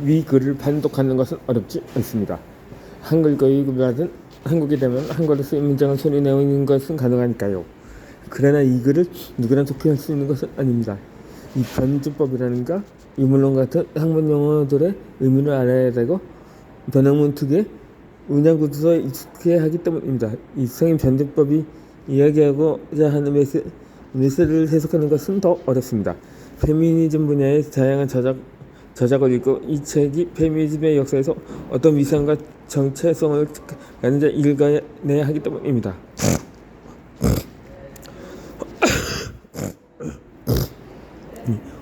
위 글을 판독하는 것은 어렵지 않습니다. 한글 교육을 받은 한국에 되면 한글로 쓰인 문장을 손이 내오는 것은 가능하니까요. 그러나 이 글을 누구나 독해할 수 있는 것은 아닙니다. 이 변증법이라는가 유물론 같은 학문 용어들의 의미를 알아야 되고 변형문 특유의 문장구조에 익숙해야 하기 때문입니다. 이 성인 변증법이 이야기하고자 하는 메시지를 해석하는 것은 더 어렵습니다. 페미니즘 분야의 다양한 저작을 읽고 이 책이 페미니즘의 역사에서 어떤 위상과 정체성을 가는지 읽어내야 하기 때문입니다.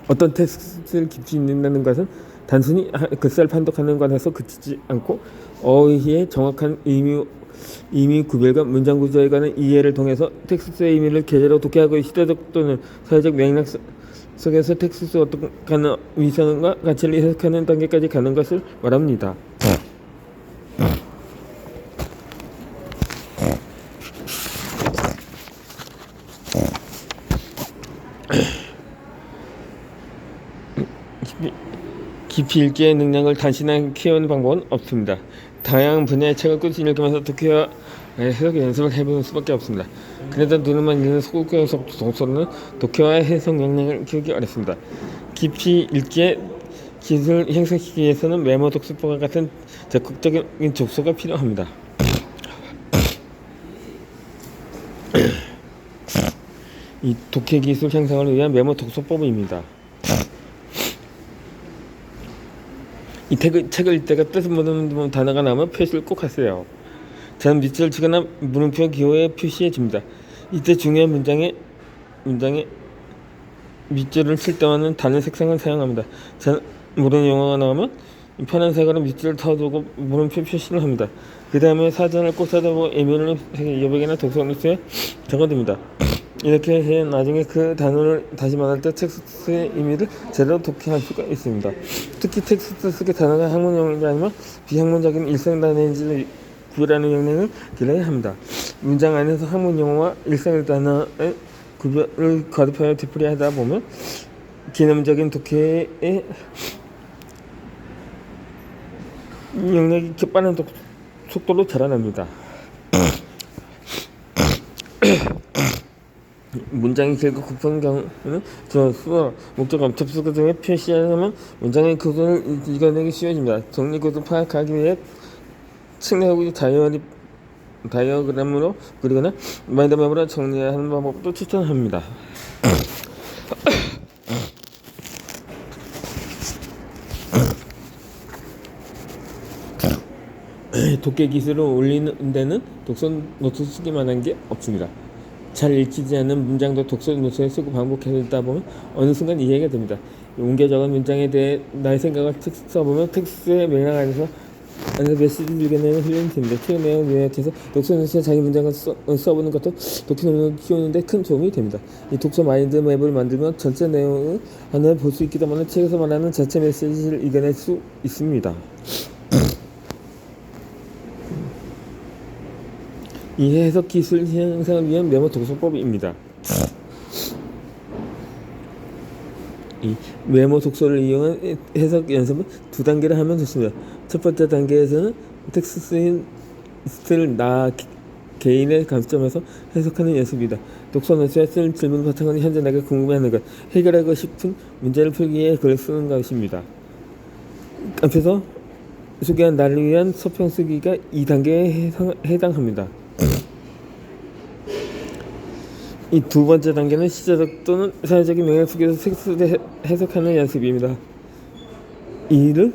어떤 텍스트를 깊이 읽는다는 것은 단순히 글자를 판독하는 것에서 그치지 않고 어휘의 정확한 의미 구별과 문장 구조에 관한 이해를 통해서 텍스트의 의미를 제대로 독해하고 시대적 또는 사회적 맥락 속에서 텍스트의 어떤 위상과 가치를 해석하는 단계까지 가는 것을 말합니다. 깊이 읽기의 능력을 단순하게 키우는 방법은 없습니다. 다양한 분야의 책을 꾸준히 읽으면서 독해와 해석 연습을 해보는 수밖에 없습니다. 그래도 눈으로만 읽는 소극적 독서는 독해와 해석 역량을 키우기 어렵습니다. 깊이 읽기의 기술을 형성시키기 위해서는 메모 독서법과 같은 적극적인 독서가 필요합니다. 이 독해 기술 향상을 위한 메모 독서법입니다. 이 책을 읽다가 뜻을 모르는 단어가 나오면 표시를 꼭 하세요. 저는 밑줄을 치거나 물음표 기호에 표시해 줍니다. 이때 중요한 문장에 밑줄을 칠 때와는 다른 색상을 사용합니다. 저는 모르는 용어가 나오면 파란색으로 밑줄을 터두고 물음표 표시를 합니다. 그 다음에 사전을 꼭 찾아보고 의미를 여백이나 독서노트에 적어둡니다. 이렇게 해 나중에 그 단어를 다시 말할 때 텍스트의 의미를 제대로 독해할 수가 있습니다. 특히 텍스트 속의 단어가 학문용어인지 아니면 비학문적인 일상 단어인지를 구별하는 역량을 길러야 합니다. 문장 안에서 학문용어와 일상 단어의 구별을 거듭하여 되풀이하다 보면 기념적인 독해의 영역이 빠른 속도로 자라납니다. 문장이 길고 급한 경우는 수어, 목적어, 접수구 등에 표시하면 문장의 구조를 읽어내기 쉬워집니다. 정리 구조 파악하기 위해 측량하고 다이어그램으로 그리거나 마인드맵으로 정리하는 방법도 추천합니다. 독해 기술을 올리는 데는 독서 노트 쓰기만 한 게 없습니다. 잘 읽히지 않는 문장도 독서 노트에 쓰고 반복해서 보면 어느 순간 이해가 됩니다. 옮겨 적은 문장에 대해 나의 생각을 써보면 텍스트의 맥락 안에서 메시지를 읽어내는 훈련이 됩니다. 책 내용을 요약해서 독서 노트에 자기 문장을 써보는 것도 독해 능력을 키우는 데 큰 도움이 됩니다. 이 독서 마인드 맵을 만들면 전체 내용을 하나를 볼 수 있기 때문에 책에서 말하는 자체 메시지를 읽어낼 수 있습니다. 이 해석 기술 향상을 위한 메모 독서법입니다. 이 메모 독서를 이용한 해석 연습은 두 단계를 하면 좋습니다. 첫 번째 단계에서는 텍스트를 나 개인의 관점에서 해석하는 연습입니다. 독서 노트에 쓸 질문 바탕은 현재 내가 궁금해하는 것, 해결하고 싶은 문제를 풀기 위해 글을 쓰는 것입니다. 앞에서 소개한 나를 위한 서평 쓰기가 이 단계에 해당합니다. 이 두 번째 단계는 시대적 또는 사회적인 맥락 속에서 텍스트를 해석하는 연습입니다. 이를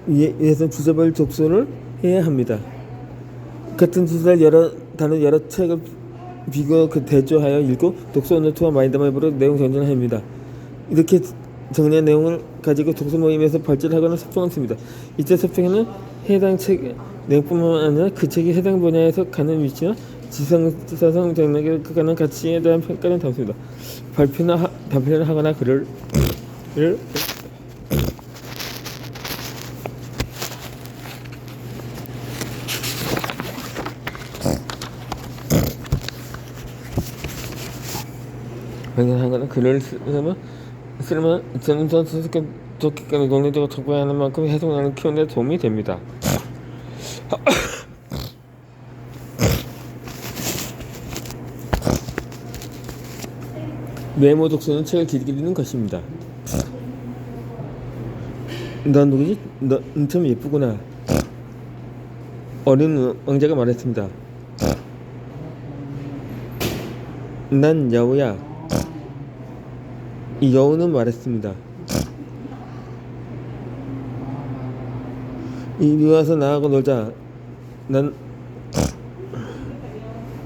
위해서 주제별 독서를 해야 합니다. 같은 주제를 여러 책을 비교 대조하여 읽고 독서 노트와 마인드맵으로 내용 정리를 합니다. 이렇게 정리한 내용을 가지고 독서 모임에서 발제하거나 서평을 씁니다. 이때 서평에는 해당 책 내용뿐만 아니라 그 책이 해당 분야에서 가는 위치와 지성사상 장락에 가는 가치에 대한 평가를 담습니다. 발표를 하거나 글을 발견하거나 글을 쓰려면 저는 수수께끼 논리적으로 적어야 하는 만큼 해석량을 키우는 데 도움이 됩니다. 메모 독서는 책을 길게 것입니다. 넌 누구지? 넌 참 예쁘구나. 어린 왕자가 말했습니다. 난 여우야. 이 여우는 말했습니다. 이리 와서 나하고 놀자. 난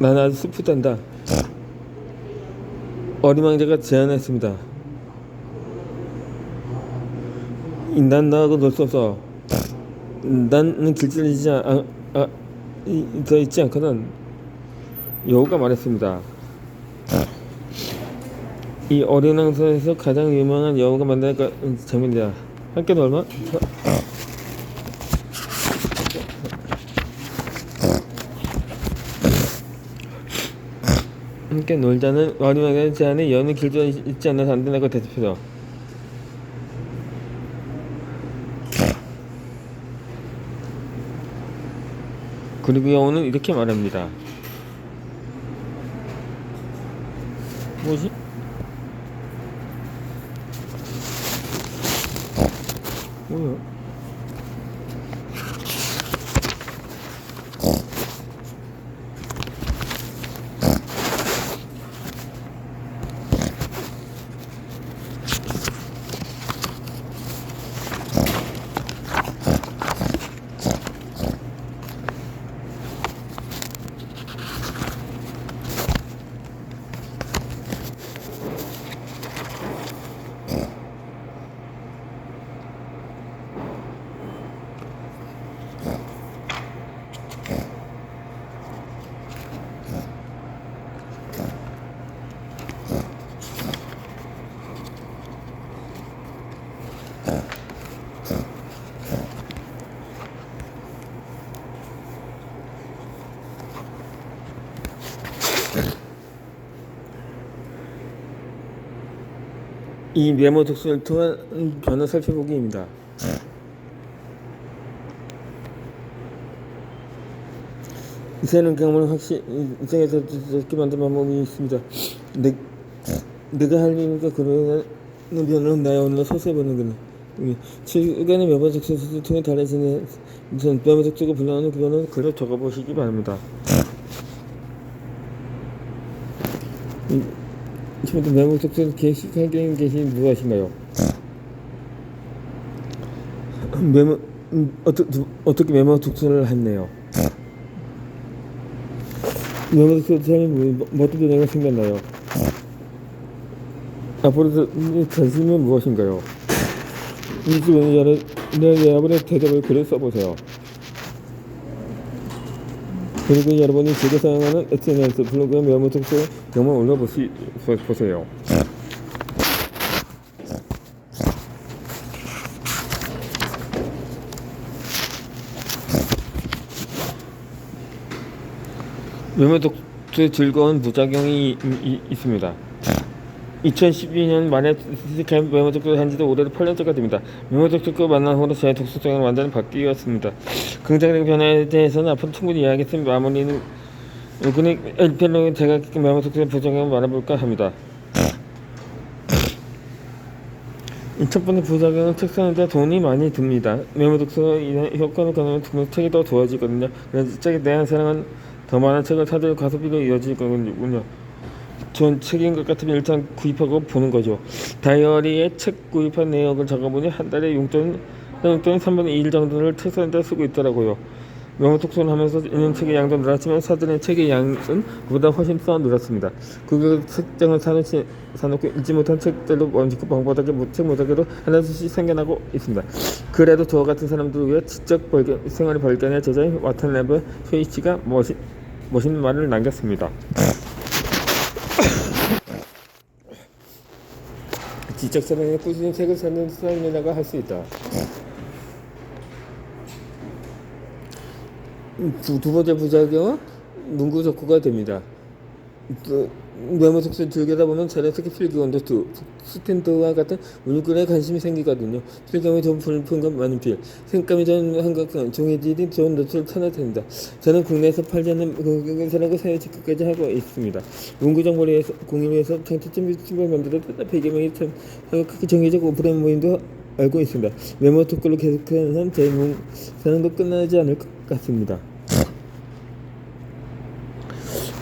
아주 슬프단다. 어린 왕자가 제안했습니다. 난 너하고 놀 수 없어. 나는 길들이지 더 있지 않거든. 여우가 말했습니다. 이 어린 왕자에서 가장 유명한 여우가 만나니까 재밌다. 함께 놀마? 함께 놀자는 어린 왕자의 제안에 여우는 길들여 있지 않아서 안 된다고 대답해서 그리고 여우는 이렇게 말합니다. 뭐지? 뭐야? 이 메모 독서를 통한 변화 살펴보기입니다. 새로운 경험을 확실히 인생에서 듣게 만든 방법이 있습니다. 내가 할 일이니까 그러는 변화는 나의 오늘 소수해보는 거는 최근에 메모 독서를 통해 달라지는 메모 독서가 불러오는 그거는 글로 적어보시기 바랍니다. 지금부터 메모 독서를 계속하고 계신 무엇인가요? 어떻게 메모 독서를 했네요? 메모 독서 하면 어떤 변화가 생겼나요? 앞으로 관심은 무엇인가요? 이 질문에 여러분의 대답을 글을 써보세요. 그리고 여러분이 즐겨 사용하는 SNS 블로그에 메모 독서 영상 올려보세요. 메모 독서의 즐거운 부작용이 있습니다. 2012년 만에 시작한 메모 독서를 한 지도 올해로 8년째가 됩니다. 메모 독서를 만난 후로 제 독서성은 완전히 바뀌었습니다. 긍정적인 변화에 대해서는 앞으로 충분히 이야기했으면 마무리는 그는 엘펠로의 제가 겪은 메모 독서의 부작용을 말해볼까 합니다. 첫 번째 부작용은 책 사는데 돈이 많이 듭니다. 메모 독서가 인한 효과를 가능한 책이 더 좋아지거든요. 그래서 책에 대한 사랑은 더 많은 책을 사들 가소비로 이어지거든요. 전 책인 것 같으면 일단 구입하고 보는 거죠. 다이어리에 책 구입한 내역을 적어보니 한 달에 용돈 3분의 2일 정도를 책 사는 데 쓰고 있더라고요. 메모 독서를 하면서 읽는 책의 양도 늘었지만 사들인 책의 양은 그보다 훨씬 더 늘었습니다. 그게 책장을 사놓고 읽지 못한 책들도 원칙과 방법하게 책 모자기로 하나씩 생겨나고 있습니다. 그래도 저와 같은 사람들을 위해 지적 생활의 발견의 저자인 와타나베 쇼이치가 멋있는 말을 남겼습니다. 지적 사랑에 꾸준히 책을 사는 사람이라고 할 수 있다. 두 번째 부작용은 문구 덕후가 됩니다. 또 메모 속도를 들여다보면 자연스럽게 필기원도 스탠드와 같은 물건에 관심이 생기거든요. 필기감이 좀 불편감 많은 필, 색감이 좀 한각한 종이들이 좋은 노트를 찾아냅니다. 저는 국내에서 팔지 않는 공개사라고 사회 체크까지 하고 있습니다. 문구정보에서 공유해서 장치점 유튜브를 만들었다. 100여 명이 참 크게 정의적 오프라인 모임도 알고 있습니다. 메모 토크를 계속하는 제 사랑도 끝나지 않을 것 같습니다.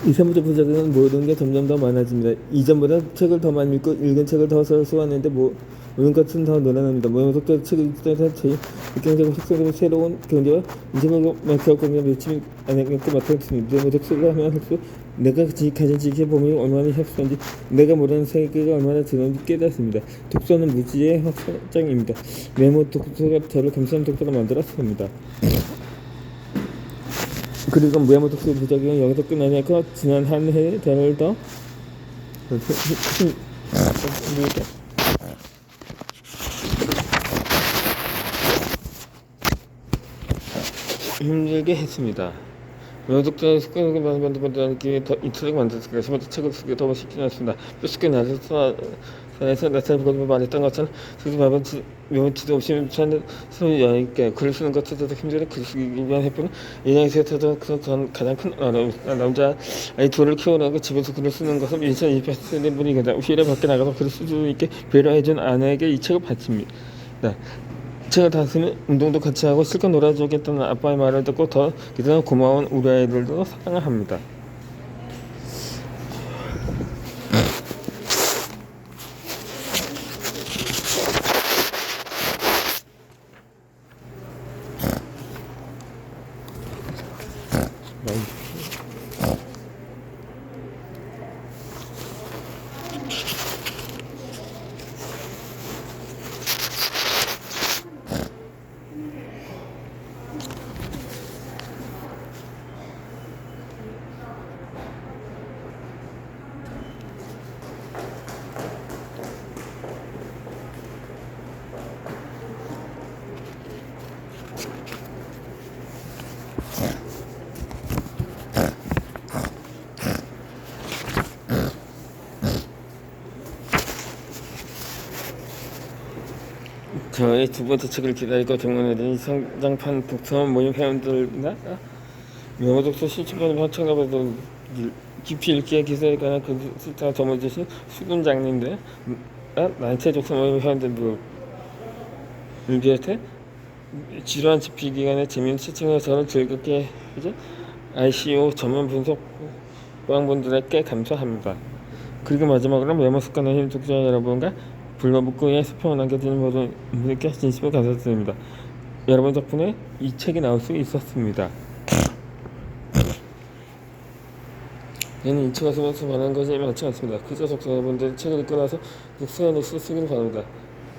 2, 3부터 부작용은 모든 게 점점 더 많아집니다. 이전보다 책을 더 많이 읽고 읽은 책을 더 수하는데 모든 것은 더 늘어납니다. 모든 속도 책을 읽다가 제 입경적인 속도로 새로운 경제와 인생을 맡겨오고 며칠 안에 겪고 맡았습니다. 모든 속도를 하면 할수록 내가 가진 지식의 범위가 얼마나 협소한지 내가 모르는 세계가 얼마나 드러난지 깨닫습니다. 독서는 무지의 확장입니다. 메모 독서가 저를 감사한 독서로 만들었습니다. 그리고 메모 독서 부작용은 여기서 끝나지 않고 지난 한 해에 저를 더 힘들게 했습니다. 메모 독서의 습관을 만들기 위해 이 책을 만들었습니다. 저부터 책을 쓰기 더 쉽지 않습니다. 뼈스게 나서서 나타난 것을 말했던 것처럼 쓰지 말면 메모지도 없이 쓰는 여행께 글을 쓰는 것보다 힘들어 글 쓰기 위한 해법은 인양에서도 가장 큰 어려움입니다. 남자 아이 둘을 키우라고 집에서 글을 쓰는 것은 2028세대 분이거든요. 후일에 밖에 나가서 글을 쓸 수 있게 배려해준 아내에게 이 책을 바칩니다. 책을 다 쓰면 운동도 같이 하고 실컷 놀아주겠다는 아빠의 말을 듣고 더 기다려 고마운 우리 아이들도 사랑을 합니다. 저의 두 번째 책을 기다리고 정원해드린 성장판 독서 모임 회원들이나 메모 독서 실천하는 청취자분들 깊이 읽기에 기사에 관한 글쓰기가 전문지신 수군장님들 난체 독서 모임 회원들을 비롯해 지루한 집필 기간에 재미있는 시청을 저를 즐겁게 해준 ICO 전문 분석 보안분들에게 감사합니다. 그리고 마지막으로 메모 습관을 힘 독자 여러분과 블로그에 수평을 남겨주는 모든 분들께 진심으로 감사드립니다. 여러분 덕분에 이 책이 나올 수 있었습니다. 저는 이 책을 쓰면서 말하는 것이 많지 않습니다. 그저 독자 여러분들이 책을 읽고 나서 독서에 쓰시길 바랍니다.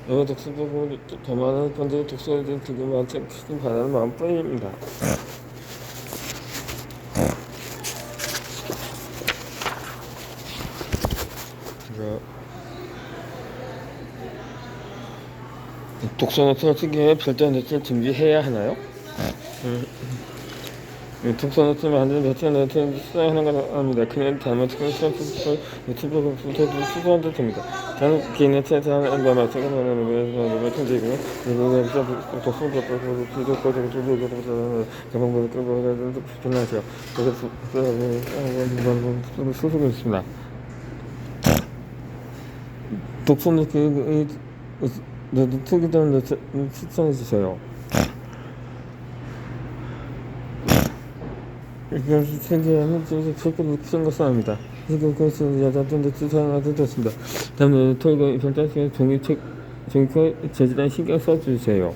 여러분 독서보고 더 많은 분들이 독서에 대한 즐거움을 많이 바라는 마음뿐입니다. 독서 노트를 쓰기 위해 별도의 노트를 준비해야 하나요? 독서 노트를 만드는 별도의 노트를 써야 하는 건 아닙니다. 그냥 다만 특별 노트북부터 수고한도 됩니다. 다른 개인 노트에서 하는 것만 생각하는 편지이고요. 가방보다 끌고 불편하죠. 그래서 쓰고 있습니다. 독서 노트 노트기도 노트 추천해주세요. 이것이 세계에는 절대 무슨 것은 아닙니다. 그것은 여자분들 추천하도 좋습니다. 다음에 토익 별단식의 종이책 제지단 신경 써주세요.